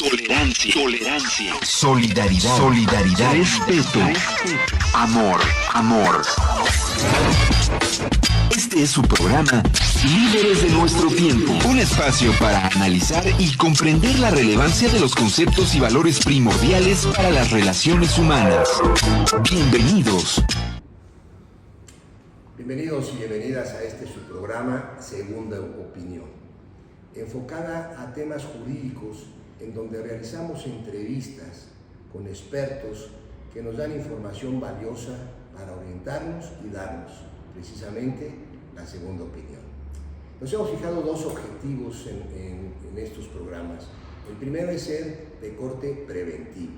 tolerancia, solidaridad, respeto, amor. Este es su programa Líderes de nuestro tiempo, un espacio para analizar y comprender la relevancia de los conceptos y valores primordiales para las relaciones humanas. Bienvenidos. Bienvenidos y bienvenidas a este su programa Segunda Opinión, enfocada a temas jurídicos en donde realizamos entrevistas con expertos que nos dan información valiosa para orientarnos y darnos precisamente la segunda opinión. Nos hemos fijado dos objetivos en estos programas. El primero es ser de corte preventivo,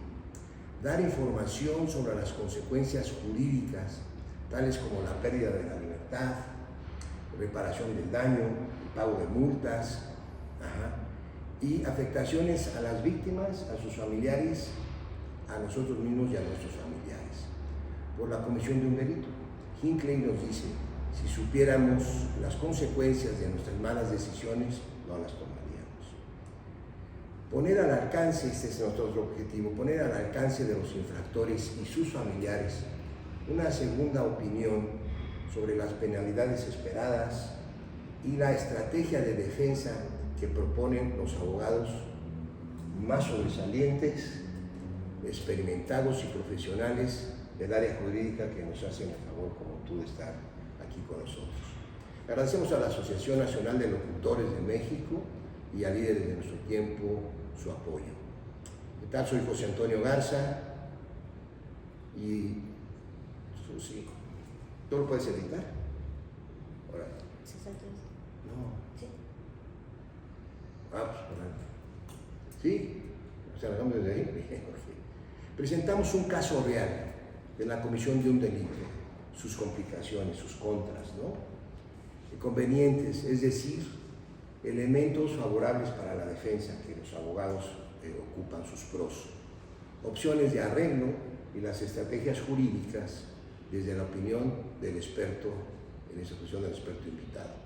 dar información sobre las consecuencias jurídicas, tales como la pérdida de la libertad, reparación del daño, el pago de multas, y afectaciones a las víctimas, a sus familiares, a nosotros mismos y a nuestros familiares, por la comisión de un delito. Hinckley nos dice, si supiéramos las consecuencias de nuestras malas decisiones, no las tomaríamos. Poner al alcance, este es nuestro otro objetivo, poner al alcance de los infractores y sus familiares una segunda opinión sobre las penalidades esperadas y la estrategia de defensa que proponen los abogados más sobresalientes, experimentados y profesionales del área jurídica que nos hacen el favor, como tú, de estar aquí con nosotros. Agradecemos a la Asociación Nacional de Locutores de México y a Líderes de Nuestro Tiempo su apoyo. ¿Qué tal? Soy José Antonio Garza y sus hijos. ¿Tú lo puedes editar? Ahora. No. Sí. Pues por ahí. Sí, o sea, ¿dónde desde ahí? Presentamos un caso real de la comisión de un delito, sus complicaciones, sus contras, ¿no? Convenientes, es decir, elementos favorables para la defensa que los abogados ocupan, sus pros, opciones de arreglo y las estrategias jurídicas desde la opinión del experto, en esta ocasión del experto invitado.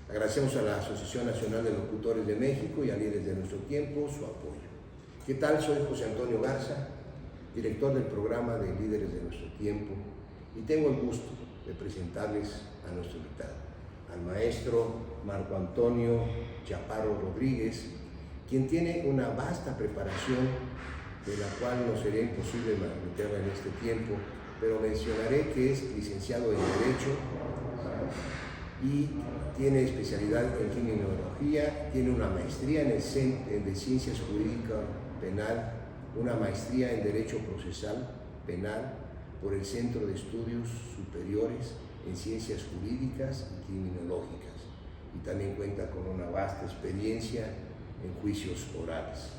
Agradecemos a la Asociación Nacional de Locutores de México y a Líderes de Nuestro Tiempo su apoyo. ¿Qué tal? Soy José Antonio Garza, director del programa de Líderes de Nuestro Tiempo, y tengo el gusto de presentarles a nuestro invitado, al maestro Marco Antonio Chaparro Rodríguez, quien tiene una vasta preparación de la cual no sería imposible meterla en este tiempo, pero mencionaré que es licenciado en Derecho y tiene especialidad en criminología, tiene una maestría en de Ciencias Jurídicas Penal, una maestría en Derecho Procesal Penal por el Centro de Estudios Superiores en Ciencias Jurídicas y Criminológicas, y también cuenta con una vasta experiencia en juicios orales.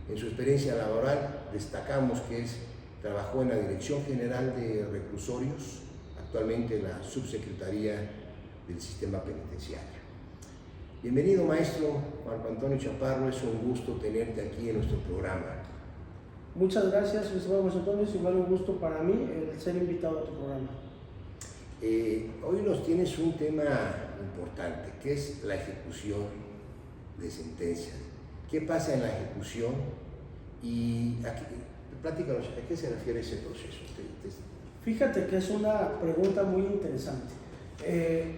En su experiencia laboral destacamos que trabajó en la Dirección General de Reclusorios, actualmente en la Subsecretaría del Sistema Penitenciario. Bienvenido, maestro Marco Antonio Chaparro, es un gusto tenerte aquí en nuestro programa. Muchas gracias, estimado José Antonio, es igual un gusto para mí el ser invitado a tu programa. Hoy nos tienes un tema importante, que es la ejecución de sentencias. ¿Qué pasa en la ejecución? Y platícanos, ¿a qué se refiere ese proceso? Fíjate que es una pregunta muy interesante.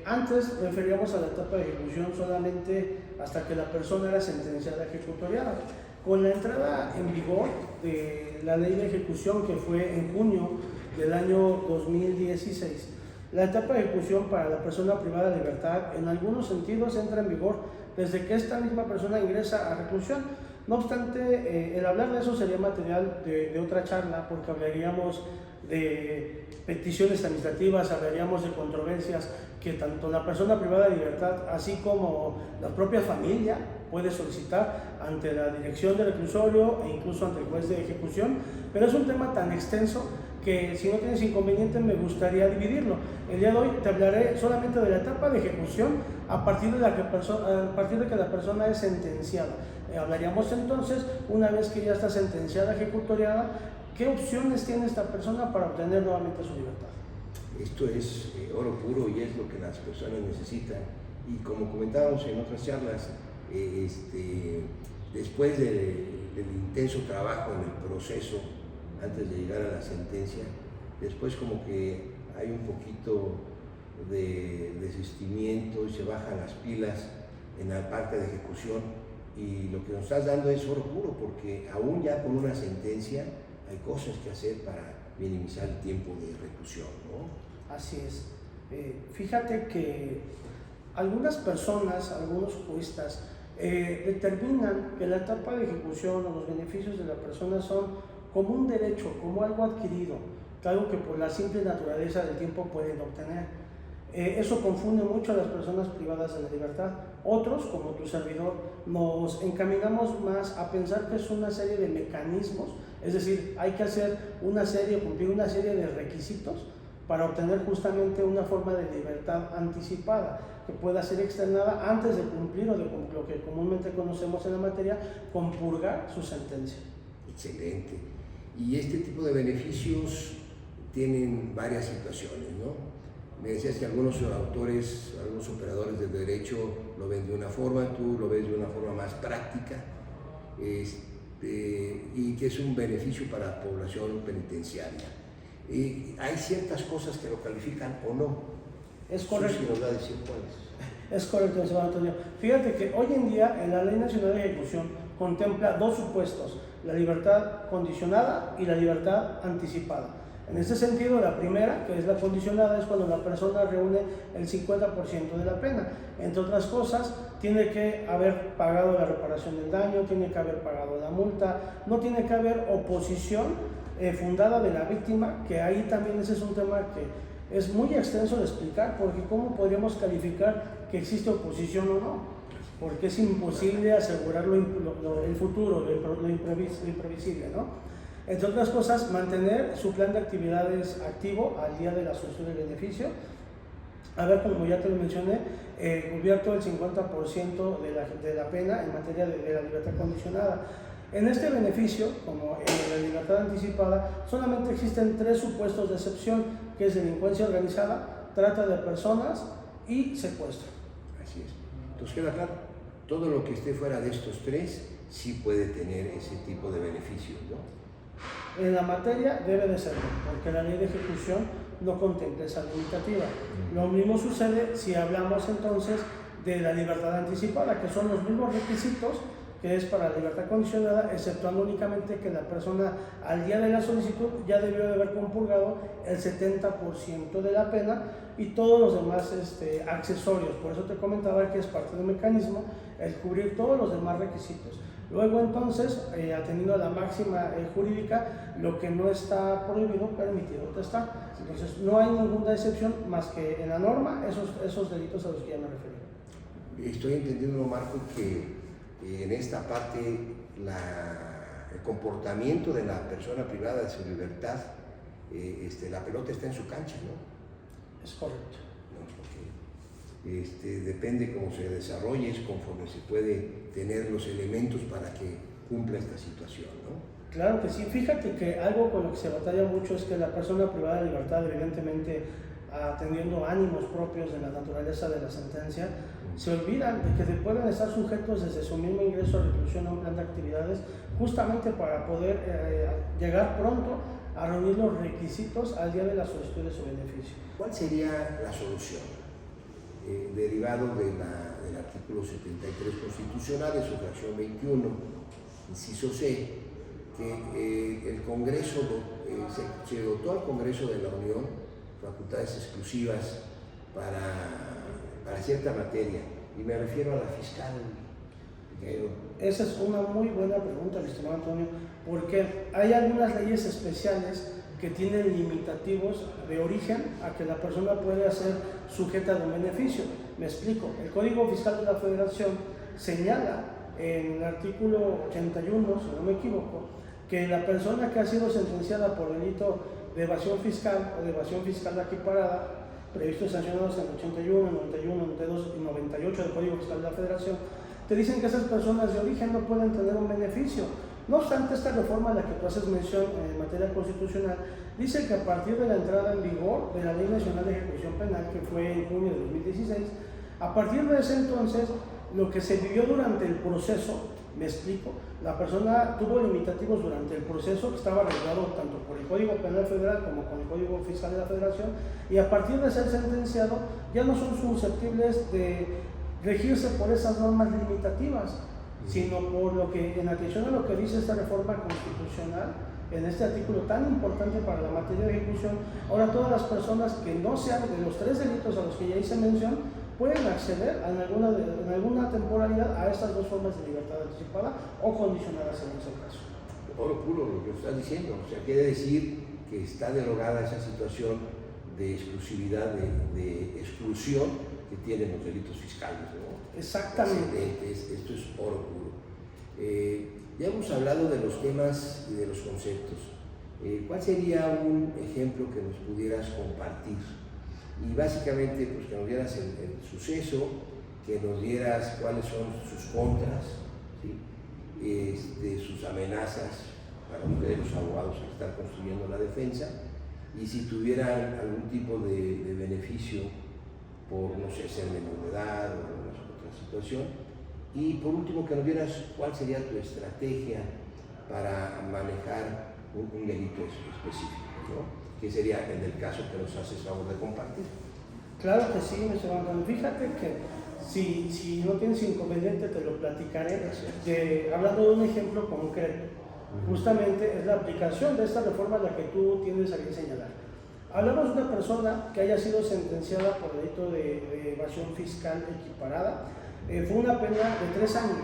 Antes referíamos a la etapa de ejecución solamente hasta que la persona era sentenciada ejecutoriada. Con la entrada en vigor de la ley de ejecución, que fue en junio del año 2016, la etapa de ejecución para la persona privada de libertad en algunos sentidos entra en vigor desde que esta misma persona ingresa a reclusión. No obstante, el hablar de eso sería material de otra charla, porque hablaríamos de peticiones administrativas, hablaríamos de controversias que tanto la persona privada de libertad, así como la propia familia, puede solicitar ante la dirección del reclusorio e incluso ante el juez de ejecución, pero es un tema tan extenso que, si no tienes inconveniente, me gustaría dividirlo. El día de hoy te hablaré solamente de la etapa de ejecución a partir de que la persona es sentenciada. Hablaríamos entonces, una vez que ya está sentenciada ejecutoriada, ¿qué opciones tiene esta persona para obtener nuevamente su libertad? Esto es oro puro y es lo que las personas necesitan. Y como comentábamos en otras charlas, después de el intenso trabajo en el proceso antes de llegar a la sentencia, después como que hay un poquito de desistimiento y se bajan las pilas en la parte de ejecución, y lo que nos estás dando es oro puro, porque aún ya con una sentencia hay cosas que hacer para minimizar el tiempo de reclusión, ¿no? Así es. Fíjate que algunas personas, algunos juristas, determinan que la etapa de ejecución o los beneficios de la persona son como un derecho, como algo adquirido, algo que por la simple naturaleza del tiempo pueden obtener. Eso confunde mucho a las personas privadas de la libertad. Otros, como tu servidor, nos encaminamos más a pensar que es una serie de mecanismos, es decir, hay que hacer cumplir una serie de requisitos para obtener justamente una forma de libertad anticipada que pueda ser externada antes de cumplir o de lo que comúnmente conocemos en la materia, compurgar su sentencia. Excelente. Y este tipo de beneficios tienen varias situaciones, ¿no? Me decías que algunos autores, algunos operadores del derecho lo ven de una forma, tú lo ves de una forma más práctica, y que es un beneficio para la población penitenciaria. Hay ciertas cosas que lo califican o no. Es correcto. Sí, nos va a decir cuáles. Es correcto, señor Antonio. Fíjate que hoy en día en la Ley Nacional de Ejecución contempla dos supuestos, la libertad condicionada y la libertad anticipada. En este sentido, la primera, que es la condicionada, es cuando la persona reúne el 50% de la pena. Entre otras cosas, tiene que haber pagado la reparación del daño, tiene que haber pagado la multa, no tiene que haber oposición fundada de la víctima, que ahí también ese es un tema que es muy extenso de explicar, porque ¿cómo podríamos calificar que existe oposición o no? Porque es imposible asegurar el futuro, lo imprevisible, ¿no? Entre otras cosas, mantener su plan de actividades activo al día de la solicitud del beneficio. A ver, como ya te lo mencioné, cubierto el 50% de la pena en materia de la libertad condicionada. En este beneficio, como en la libertad anticipada, solamente existen tres supuestos de excepción, que es delincuencia organizada, trata de personas y secuestro. Así es. Entonces queda claro, todo lo que esté fuera de estos tres sí puede tener ese tipo de beneficios, ¿no? En la materia debe de serlo, porque la ley de ejecución no contempla esa limitativa. Lo mismo sucede si hablamos entonces de la libertad anticipada, que son los mismos requisitos que es para la libertad condicionada, exceptuando únicamente que la persona al día de la solicitud ya debió de haber compurgado el 70% de la pena y todos los demás accesorios. Por eso te comentaba que es parte del mecanismo el cubrir todos los demás requisitos. Luego entonces, atendiendo a la máxima jurídica, lo que no está prohibido, permitido está. Entonces no hay ninguna excepción más que en la norma esos delitos a los que ya me referí. Estoy entendiendo, Marco, que en esta parte el comportamiento de la persona privada de su libertad, la pelota está en su cancha, ¿no? Es correcto. Depende cómo se desarrolle, es conforme se puede tener los elementos para que cumpla esta situación, ¿no? Claro que sí. Fíjate que algo con lo que se batalla mucho es que la persona privada de libertad, evidentemente atendiendo ánimos propios de la naturaleza de la sentencia, se olvidan de que pueden estar sujetos desde su mismo ingreso a reclusión a un plan de actividades, justamente para poder llegar pronto a reunir los requisitos al día de la solicitud de su beneficio. ¿Cuál sería la solución? Derivado del artículo 73 constitucional de su fracción 21, inciso C, que el Congreso se dotó al Congreso de la Unión facultades exclusivas para cierta materia, y me refiero a la fiscal. Esa es una muy buena pregunta, mi estimado Antonio, porque hay algunas leyes especiales que tienen limitativos de origen a que la persona pueda ser sujeta de un beneficio. Me explico. El Código Fiscal de la Federación señala en el artículo 81, si no me equivoco, que la persona que ha sido sentenciada por delito de evasión fiscal o de evasión fiscal equiparada, previstos y sancionados en el 81, 91, 92 y 98 del Código Fiscal de la Federación, te dicen que esas personas de origen no pueden tener un beneficio. No obstante, esta reforma a la que tú haces mención en materia constitucional dice que a partir de la entrada en vigor de la Ley Nacional de Ejecución Penal, que fue en junio de 2016, a partir de ese entonces, lo que se vivió durante el proceso Me explico, la persona tuvo limitativos durante el proceso que estaba regulado tanto por el Código Penal Federal como con el Código Fiscal de la Federación, y a partir de ser sentenciado ya no son susceptibles de regirse por esas normas limitativas, sino por lo que, en atención a lo que dice esta reforma constitucional, en este artículo tan importante para la materia de ejecución, ahora todas las personas que no sean de los 3 delitos a los que ya hice mención, pueden acceder en alguna temporalidad a estas 2 formas de libertad anticipada o condicionada según sea el caso. Oro puro lo que estás diciendo, o sea, quiere decir que está derogada esa situación de exclusividad, de exclusión que tienen los delitos fiscales, ¿no? Exactamente. Esto es oro puro. Ya hemos hablado de los temas y de los conceptos. ¿Cuál sería un ejemplo que nos pudieras compartir? Y básicamente, pues que nos dieras el suceso, que nos dieras cuáles son sus contras, ¿sí? Sus amenazas para ustedes los abogados que están construyendo la defensa, y si tuvieran algún tipo de beneficio por, no sé, ser menor de edad o alguna otra situación. Y por último, que nos dieras cuál sería tu estrategia para manejar un delito específico, ¿no? Que sería en el caso que nos haces favor de compartir. Claro que sí, mi señor Antonio. Fíjate que si no tienes inconveniente te lo platicaré, hablando de un ejemplo concreto. Justamente es la aplicación de esta reforma la que tú tienes aquí que señalar. Hablamos de una persona que haya sido sentenciada por delito de evasión fiscal equiparada. Fue una pena de 3 años.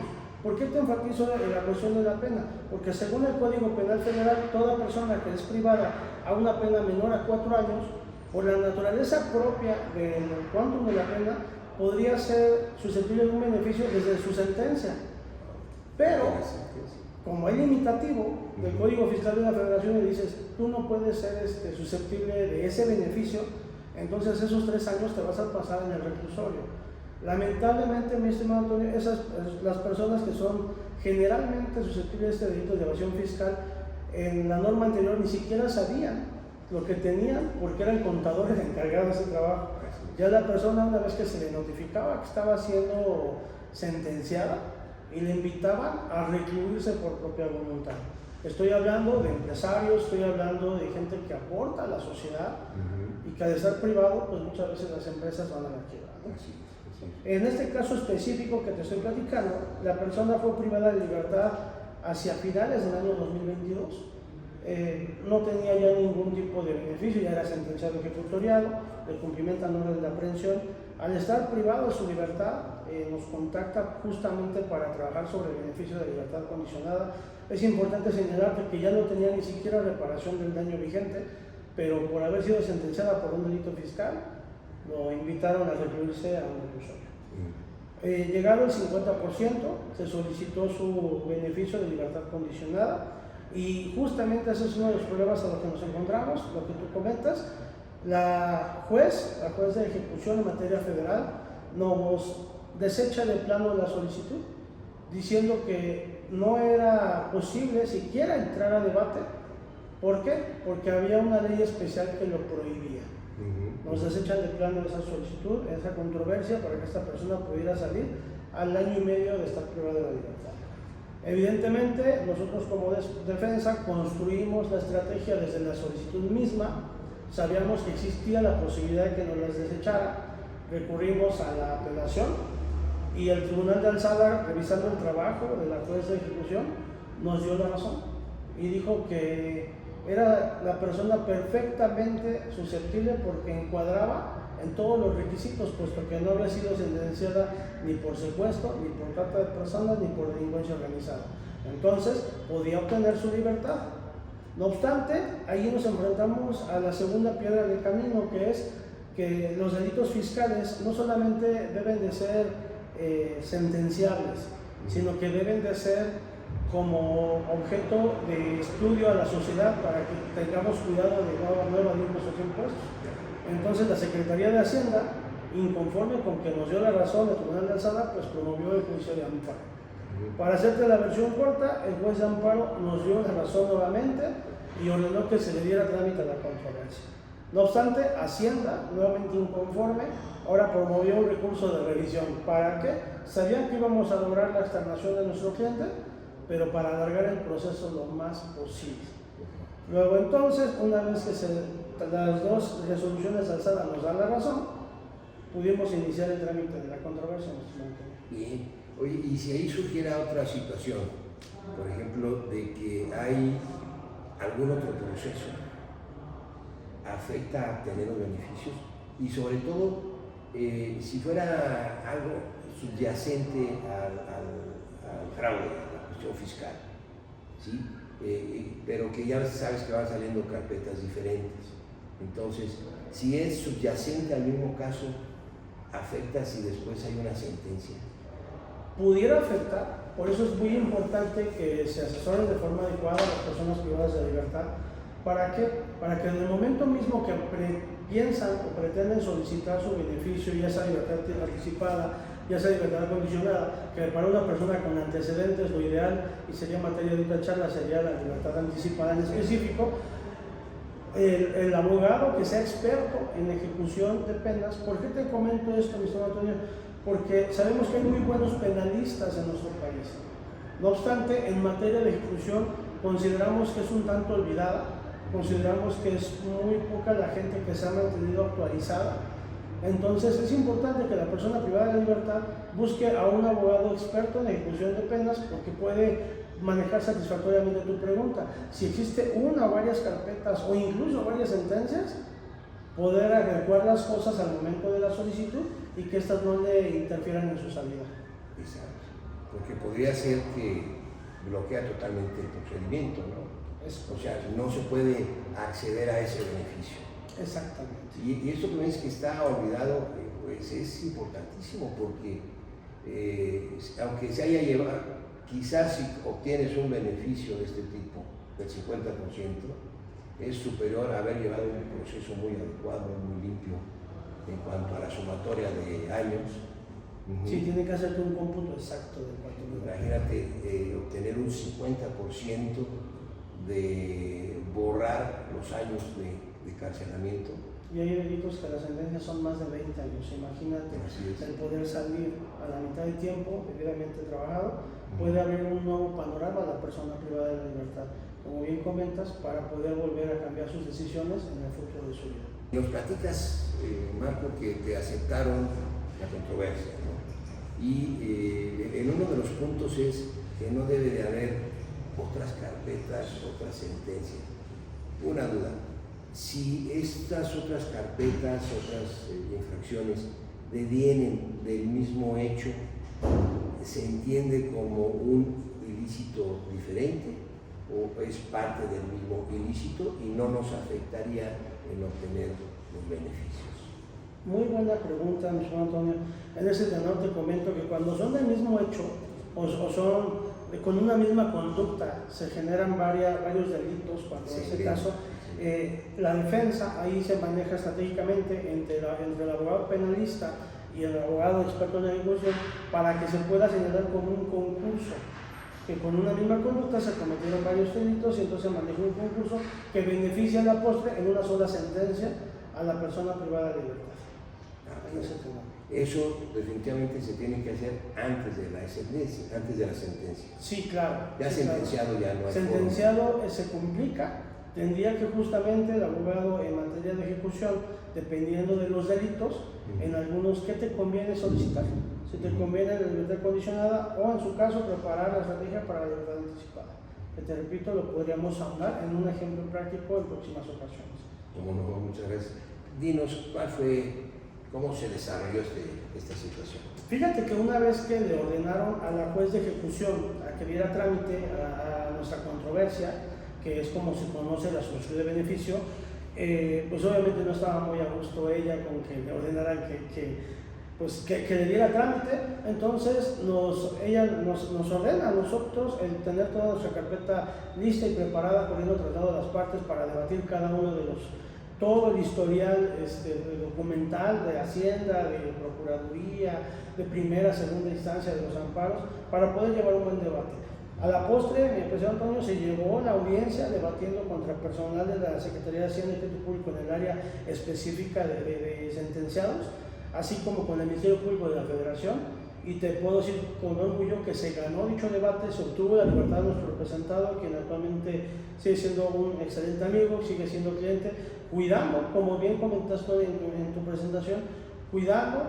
¿Por qué te enfatizo la cuestión de la pena? Porque según el Código Penal Federal, toda persona que es privada a una pena menor a 4 años, por la naturaleza propia del quantum de la pena, podría ser susceptible de un beneficio desde su sentencia. Pero, como hay limitativo del Código Fiscal de la Federación y dices, tú no puedes ser susceptible de ese beneficio, entonces esos 3 años te vas a pasar en el reclusorio. Lamentablemente, mi estimado Antonio, las personas que son generalmente susceptibles de este delito de evasión fiscal, en la norma anterior ni siquiera sabían lo que tenían porque eran contadores encargados de ese trabajo. Ya la persona, una vez que se le notificaba que estaba siendo sentenciada, y le invitaban a recluirse por propia voluntad. Estoy hablando de empresarios, estoy hablando de gente que aporta a la sociedad y que al estar privado, pues muchas veces las empresas van a la quiebra, ¿no? En este caso específico que te estoy platicando, la persona fue privada de libertad hacia finales del año 2022. No tenía ya ningún tipo de beneficio, ya era sentenciado ejecutoriado, le cumplimentan orden de aprehensión. Al estar privado de su libertad, nos contacta justamente para trabajar sobre el beneficio de libertad condicionada. Es importante señalar que ya no tenía ni siquiera reparación del daño vigente, pero por haber sido sentenciada por un delito fiscal, lo invitaron a recluirse a un reclusorio. Llegado el 50%, se solicitó su beneficio de libertad condicionada, y justamente ese es uno de los problemas a los que nos encontramos, lo que tú comentas. La juez de ejecución en materia federal nos desecha de plano la solicitud, diciendo que no era posible siquiera entrar a debate. ¿Por qué? Porque había una ley especial que lo prohibía. Nos desechan de plano esa solicitud, esa controversia, para que esta persona pudiera salir al año y medio de estar privada de la libertad. Evidentemente, nosotros como defensa construimos la estrategia desde la solicitud misma. Sabíamos que existía la posibilidad de que nos las desechara, recurrimos a la apelación, y el Tribunal de Alzada, revisando el trabajo de la juez de ejecución, nos dio la razón y dijo que era la persona perfectamente susceptible porque encuadraba en todos los requisitos, puesto que no había sido sentenciada ni por secuestro, ni por trata de personas, ni por delincuencia organizada. Entonces podía obtener su libertad. No obstante, ahí nos enfrentamos a la segunda piedra del camino, que es que los delitos fiscales no solamente deben de ser sentenciables, sino que deben de ser como objeto de estudio a la sociedad para que tengamos cuidado de no evadir nuestros impuestos. Entonces la Secretaría de Hacienda, inconforme con que nos dio la razón el Tribunal de Alzada, pues promovió el juicio de amparo. Para hacerte la versión corta, el juez de amparo nos dio la razón nuevamente y ordenó que se le diera trámite a la controversia. No obstante, Hacienda, nuevamente inconforme, ahora promovió un recurso de revisión. ¿Para qué? Sabían que íbamos a lograr la externación de nuestro cliente, pero para alargar el proceso lo más posible. Luego entonces, una vez que las dos resoluciones alzadas nos dan la razón, pudimos iniciar el trámite de la controversia. Bien. Oye, y si ahí surgiera otra situación, por ejemplo, de que hay algún otro proceso, ¿afecta a obtener los beneficios? Y sobre todo, si fuera algo subyacente al fraude, a la cuestión fiscal, ¿sí? Pero que ya sabes que van saliendo carpetas diferentes. Entonces, si es subyacente al mismo caso, ¿afecta si después hay una sentencia? Pudiera afectar, por eso es muy importante que se asesoren de forma adecuada a las personas privadas de libertad. ¿Para qué? Para que en el momento mismo que piensan o pretenden solicitar su beneficio, ya sea libertad anticipada, ya sea libertad condicionada, que para una persona con antecedentes lo ideal, y sería materia de otra charla, sería la libertad anticipada en específico, el abogado que sea experto en ejecución de penas. ¿Por qué te comento esto, mi estimado Antonio? Porque sabemos que hay muy buenos penalistas en nuestro país. No obstante, en materia de ejecución consideramos que es un tanto olvidada, consideramos que es muy poca la gente que se ha mantenido actualizada. Entonces es importante que la persona privada de libertad busque a un abogado experto en ejecución de penas, porque puede manejar satisfactoriamente tu pregunta. Si existe una o varias carpetas o incluso varias sentencias, poder adecuar las cosas al momento de la solicitud y que éstas no le interfieran en su salida. Exacto. Porque podría ser que bloquea totalmente el procedimiento, ¿no? O sea, no se puede acceder a ese beneficio. Exactamente. Y esto que me dices que está olvidado, pues es importantísimo, porque aunque se haya llevado, quizás si obtienes un beneficio de este tipo, del 50%, es superior a haber llevado un proceso muy adecuado, muy limpio, en cuanto a la sumatoria de años. Sí, tiene que hacerte un cómputo exacto de cuánto. Imagínate obtener un 50% de borrar los años de carcelamiento. Y hay delitos que las sentencias son más de 20 años. Imagínate el poder salir a la mitad del tiempo debidamente trabajado, puede abrir un nuevo panorama a la persona privada de la libertad, como bien comentas, para poder volver a cambiar sus decisiones en el futuro de su vida. Nos platicas, Marco, que te aceptaron la controversia, ¿no? Y en uno de los puntos es que no debe de haber otras carpetas, otras sentencias. Una duda, si estas otras carpetas, otras infracciones devienen del mismo hecho, ¿se entiende como un ilícito diferente o es parte del mismo ilícito y no nos afectaría en obtener los beneficios? Muy buena pregunta, mi señor Antonio. En ese tenor te comento que cuando son del mismo hecho o son con una misma conducta, se generan varios delitos. Cuando en ese caso la defensa ahí se maneja estratégicamente entre el abogado penalista y el abogado experto en ejecución, para que se pueda señalar como un concurso, que con una misma conducta se cometieron varios delitos y entonces se maneja un concurso que beneficia a la postre en una sola sentencia a la persona privada de libertad. Eso definitivamente se tiene que hacer antes de la sentencia. Sí, claro. Ya sí, sentenciado claro. Ya no hay sentenciado se complica. Tendría que justamente el abogado en materia de ejecución, dependiendo de los delitos, en algunos, ¿qué te conviene solicitar? Si te conviene la libertad condicionada o en su caso preparar la estrategia para la libertad anticipada. Que te repito, lo podríamos ahondar en un ejemplo práctico en próximas ocasiones. Como no, muchas gracias. Dinos, ¿cómo se desarrolló esta situación? Fíjate que una vez que le ordenaron a la juez de ejecución a que diera trámite a nuestra controversia, que es como se conoce la solicitud de beneficio, pues obviamente no estaba muy a gusto ella con que le ordenaran que le diera trámite. Entonces ella nos ordena a nosotros el tener toda nuestra carpeta lista y preparada, poniendo tratado de las partes para debatir cada uno de todo el historial documental de Hacienda, de Procuraduría, de primera, segunda instancia, de los amparos, para poder llevar un buen debate. A la postre, mi presidente Antonio se llevó la audiencia debatiendo contra personal de la Secretaría de Hacienda y Crédito Público en el área específica de sentenciados, así como con el Ministerio Público de la Federación, y te puedo decir con orgullo que se ganó dicho debate, se obtuvo la libertad de nuestro representado, quien actualmente sigue siendo un excelente amigo, sigue siendo cliente, cuidando, como bien comentaste en tu presentación, cuidando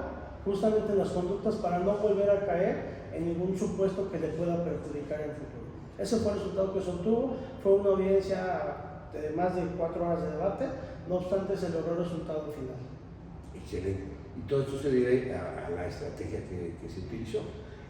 justamente las conductas para no volver a caer en ningún supuesto que le pueda perjudicar en el futuro. Ese fue el resultado que se obtuvo, fue una audiencia de más de 4 horas de debate, no obstante se logró el resultado final. Excelente. Y todo esto se debe a la estrategia que se utilizó.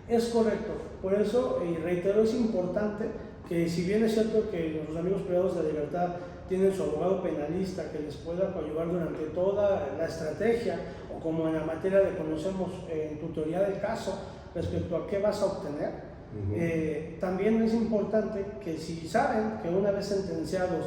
Es correcto, por eso, y reitero, es importante que si bien es cierto que nuestros amigos privados de libertad tienen su abogado penalista que les pueda ayudar durante toda la estrategia, o como en la materia de conocemos en tutoría del caso, respecto a qué vas a obtener, también es importante que si saben que una vez sentenciados,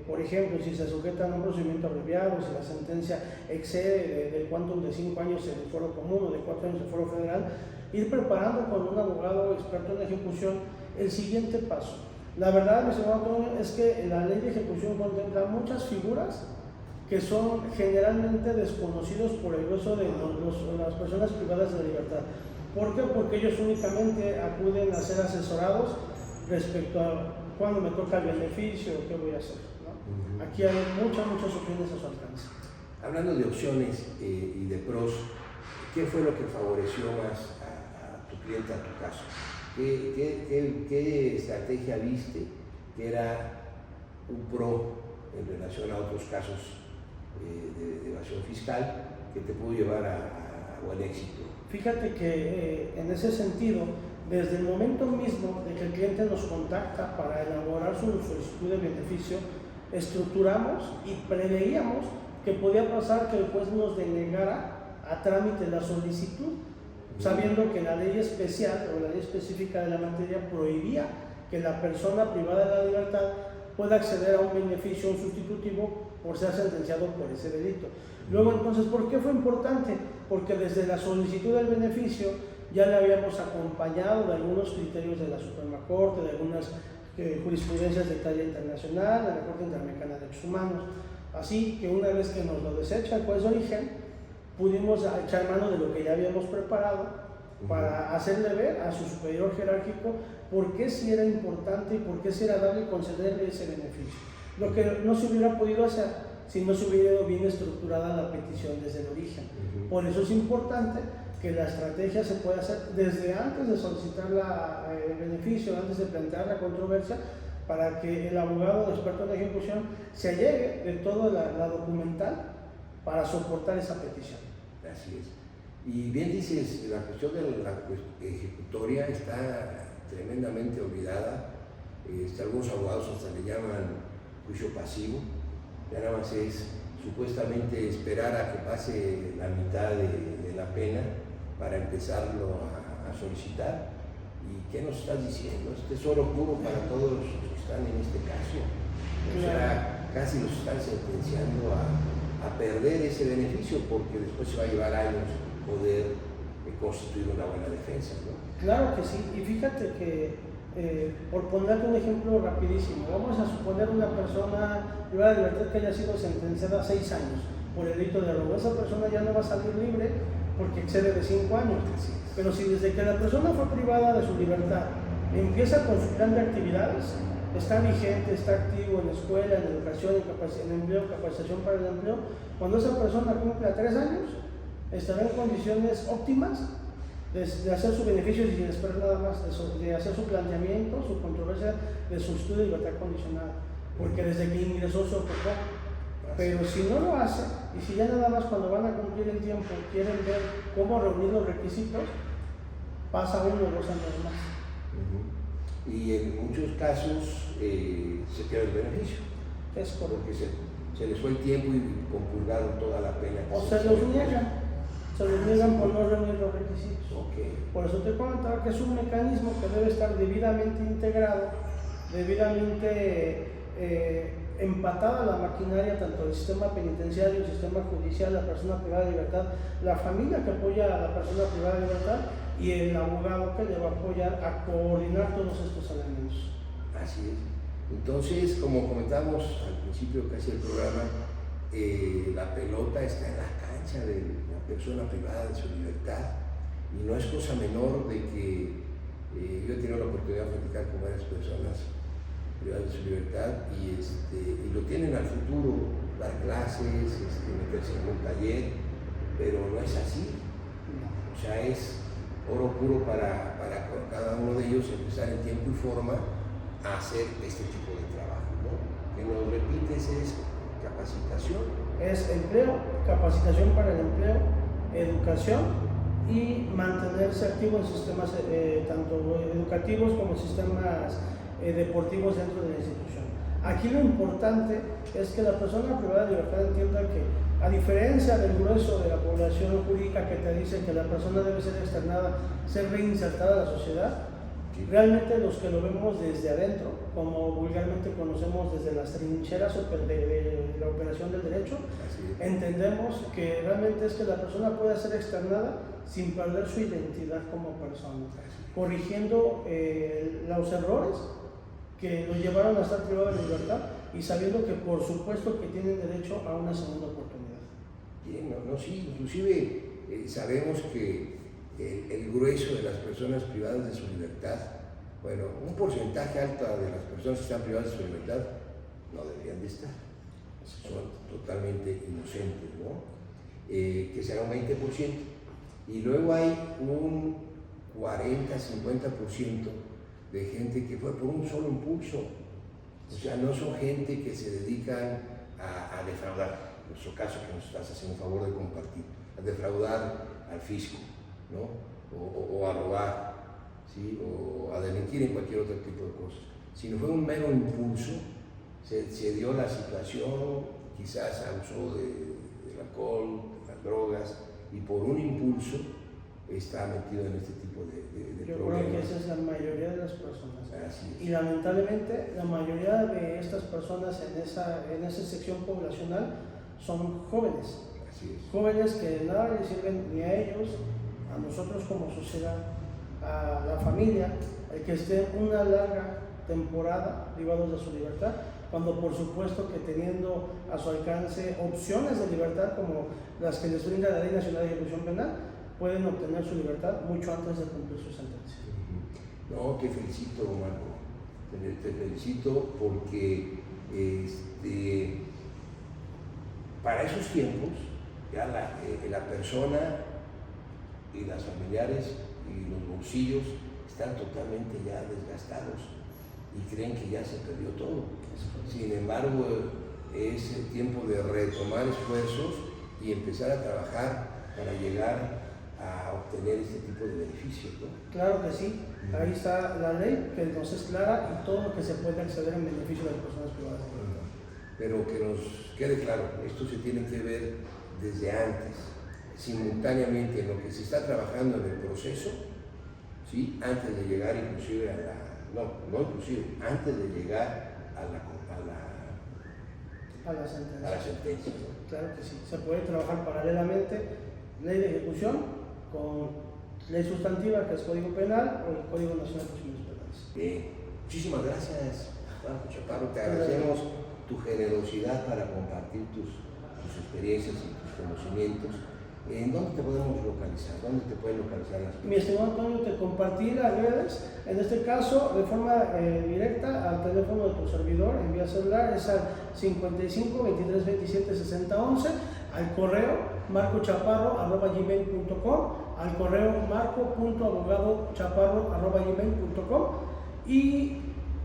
por ejemplo, si se sujetan a un procedimiento abreviado, si la sentencia excede del quantum de 5 años en el foro común o de 4 años en el foro federal, ir preparando con un abogado experto en ejecución el siguiente paso. La verdad, mi señor Antonio, es que la ley de ejecución contempla muchas figuras que son generalmente desconocidos por el grueso de las personas privadas de la libertad. ¿Por qué? Porque ellos únicamente acuden a ser asesorados respecto a cuándo me toca el beneficio, qué voy a hacer, ¿no? Aquí hay muchas opciones a su alcance. Hablando de opciones y de pros, ¿qué fue lo que favoreció más a tu cliente, a tu caso? ¿Qué estrategia viste que era un pro en relación a otros casos de evasión fiscal que te pudo llevar a buen éxito? Fíjate que en ese sentido, desde el momento mismo de que el cliente nos contacta para elaborar su solicitud de beneficio, estructuramos y preveíamos que podía pasar que el juez nos denegara a trámite la solicitud, sabiendo que la ley especial o la ley específica de la materia prohibía que la persona privada de la libertad pueda acceder a un beneficio, un sustitutivo, por ser sentenciado por ese delito. Luego, entonces, ¿por qué fue importante? Porque desde la solicitud del beneficio ya le habíamos acompañado de algunos criterios de la Suprema Corte, de algunas jurisprudencias de talla internacional, de la Corte Interamericana de Derechos Humanos. Así que una vez que nos lo desecha el juez de origen, pudimos echar mano de lo que ya habíamos preparado para hacerle ver a su superior jerárquico por qué sí era importante y por qué sí era dable concederle ese beneficio. Lo que no se hubiera podido hacer si no se hubiera bien estructurada la petición desde el origen. Por eso es importante que la estrategia se pueda hacer desde antes de solicitar el beneficio, antes de plantear la controversia, para que el abogado experto en ejecución se allegue de toda la documental para soportar esa petición. Así es. Y bien dices, la cuestión de la ejecutoria está tremendamente olvidada. Algunos abogados hasta le llaman juicio pasivo. Ya nada más es supuestamente esperar a que pase la mitad de la pena para empezarlo a solicitar. ¿Y qué nos estás diciendo? Es tesoro puro para todos los que están en este caso. O sea, casi los están sentenciando a perder ese beneficio, porque después se va a llevar años poder constituir una buena defensa, ¿no? Claro que sí, y fíjate que por ponerte un ejemplo rapidísimo, vamos a suponer una persona privada de libertad que haya sido sentenciada a 6 años por el delito de robo. Esa persona ya no va a salir libre porque excede de 5 años. Pero si desde que la persona fue privada de su libertad empieza con su plan de actividades, está vigente, está activo en la escuela, en educación, en empleo, capacitación para el empleo, cuando esa persona cumpla 3 años, estará en condiciones óptimas de hacer su beneficio sin esperar nada más, de hacer su planteamiento, su controversia de su estudio de libertad condicionada, porque desde que ingresó se ocupó. Pero si no lo hace, y si ya nada más cuando van a cumplir el tiempo quieren ver cómo reunir los requisitos, pasa 1 o 2 años más. Y en muchos casos se pierde el beneficio. Es correcto. Porque se les fue el tiempo y compurgaron toda la pena. O se los niegan. Se los niegan por no reunir los requisitos. Por eso te comentaba que es un mecanismo que debe estar debidamente integrado, debidamente empatada la maquinaria, tanto el sistema penitenciario, el sistema judicial, la persona privada de libertad, la familia que apoya a la persona privada de libertad y el abogado que le va a apoyar a coordinar todos estos elementos. Así es. Entonces, como comentamos al principio casi del programa, la pelota está en la cancha de la persona privada de su libertad, y no es cosa menor de que yo he tenido la oportunidad de platicar con varias personas privadas de su libertad y lo tienen al futuro, dar clases, meterse en un taller, pero no es así. O sea, es oro puro para cada uno de ellos empezar en tiempo y forma a hacer este tipo de trabajo, ¿no? Que nos repites es capacitación. Es empleo, capacitación para el empleo, educación y mantenerse activo en sistemas tanto educativos como sistemas deportivos dentro de la institución. Aquí lo importante es que la persona privada de libertad entienda que, a diferencia del grueso de la población jurídica que te dice que la persona debe ser externada, ser reinsertada a la sociedad, realmente los que lo vemos desde adentro, como vulgarmente conocemos desde las trincheras de la operación del derecho, entendemos que realmente es que la persona pueda ser externada sin perder su identidad como persona, corrigiendo los errores que lo llevaron a estar privado de libertad y sabiendo que por supuesto que tienen derecho a una segunda oportunidad. Bien, sí, inclusive sabemos que el grueso de las personas privadas de su libertad, bueno, un porcentaje alto de las personas que están privadas de su libertad no deberían de estar, son totalmente inocentes, ¿no? Que será un 20%, y luego hay un 40-50% de gente que fue por un solo impulso, o sea, no son gente que se dedican a defraudar, en nuestro caso que nos estás haciendo un favor de compartir, a defraudar al fisco, ¿no? O a robar, ¿sí? O a delinquir en cualquier otro tipo de cosas, sino fue un mero impulso, se dio la situación, quizás abusó del alcohol, de las drogas, y por un impulso está metido en este tipo de Yo problemas. creo que esa es la mayoría de las personas. Así es. Y lamentablemente la mayoría de estas personas en esa sección poblacional son jóvenes. Así es. Jóvenes que nada les sirven ni a ellos, a nosotros como sociedad, a la familia, el que esté una larga temporada privados de su libertad, cuando por supuesto que teniendo a su alcance opciones de libertad como las que les brinda la Ley Nacional de Ejecución Penal, pueden obtener su libertad mucho antes de cumplir su sentencia. No, te felicito, Marco, te felicito porque para esos tiempos ya la persona y las familiares y los bolsillos están totalmente ya desgastados y creen que ya se perdió todo. Sin embargo, es el tiempo de retomar esfuerzos y empezar a trabajar para llegar a obtener este tipo de beneficios, ¿no? Claro que sí, ahí está la ley que nos es clara y todo lo que se puede acceder en beneficio de las personas privadas. Pero que nos quede claro, esto se tiene que ver desde antes, simultáneamente en lo que se está trabajando en el proceso, ¿sí? Antes de llegar inclusive antes de llegar a la sentencia. ¿No? Claro que sí, se puede trabajar paralelamente ley de ejecución con ley sustantiva, que es Código Penal, o el Código Nacional de Procedimientos Penales. Bien, muchísimas gracias, Marco Chaparro, te agradecemos tu generosidad para compartir tus experiencias y tus conocimientos. ¿En dónde te podemos localizar? ¿Dónde te pueden localizar las personas? Mi estimado Antonio, te compartí las redes, en este caso de forma directa al teléfono de tu servidor, en vía celular, es al 55 23 27 60 11, al correo marcochaparro@gmail.com, al correo marco.abogadochaparro@gmail.com, y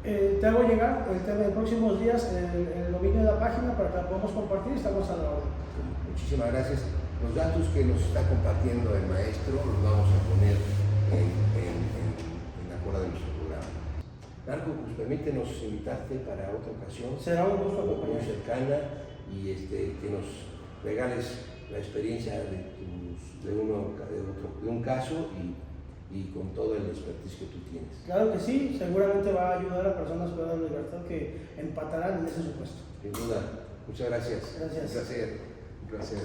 te hago llegar el tema de próximos días el dominio de la página para que la podamos compartir y estamos a la orden. Muchísimas gracias. Los datos que nos está compartiendo el maestro los vamos a poner en la cola de nuestro programa. Marco, pues permítenos invitarte para otra ocasión. Será un gusto muy acompañar. cercana, y que nos regales la experiencia de un caso y con todo el expertise que tú tienes. Claro que sí, seguramente va a ayudar a personas privadas de libertad que empatarán en ese supuesto. Sin duda. Muchas gracias. Gracias. Un placer.